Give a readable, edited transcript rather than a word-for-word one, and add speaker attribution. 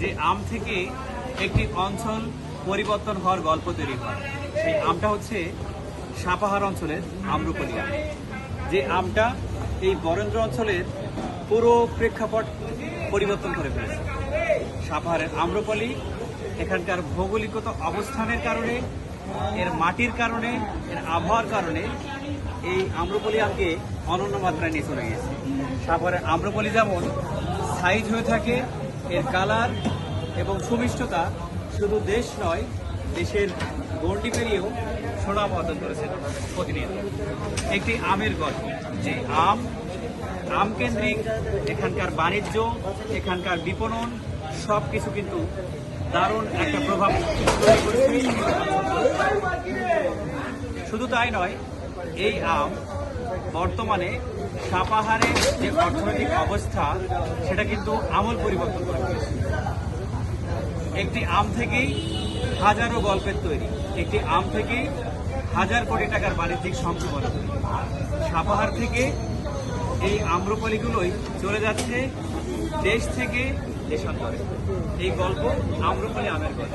Speaker 1: যে আম থেকে একটি অঞ্চল পরিবর্তন হওয়ার গল্প তৈরি হয়। সেই আমটা হচ্ছে সাপাহার অঞ্চলের আম্রপলি আম। যে আমটা এই বরেন্দ্র অঞ্চলের পুরো প্রেক্ষাপট পরিবর্তন করে ফেলেছে। সাপাহারের আম্রপলি এখানকার ভৌগোলিকগত অবস্থানের কারণে, এর মাটির কারণে, এর আবহাওয়ার কারণে এই আম্রপলি আমকে অনন্য মাত্রায় নিয়ে চলে গিয়েছে। সাপাহারের আম্রপলি যেমন সাইজ হয়ে থাকে, এর কালার এবং সুমিষ্টতা শুধু দেশ নয়, দেশের গণ্ডি পেরিয়েও সুনাম অর্জন করেছে প্রতিনিয়ত। একটি আমের গল্প, যে আম কেন্দ্রিক এখানকার বাণিজ্য, এখানকার বিপণন সব কিছু কিন্তু দারুণ একটা প্রভাব তৈরি করেছে। শুধু তাই নয়, এই আম বর্তমানে সাপাহারের যে অর্থনৈতিক অবস্থা সেটা কিন্তু আমূল পরিবর্তন করে ফেলেছে। একটি আম থেকেই হাজারো গল্পের তৈরি, একটি আম থেকেই হাজার কোটি টাকার বাণিজ্যিক সম্ভাবনা তৈরি। সাপাহার থেকে এই আম্রপলিগুলোই চলে যাচ্ছে দেশ থেকে দেশান্তরে। এই গল্প আম্রপলি আমের গল্প।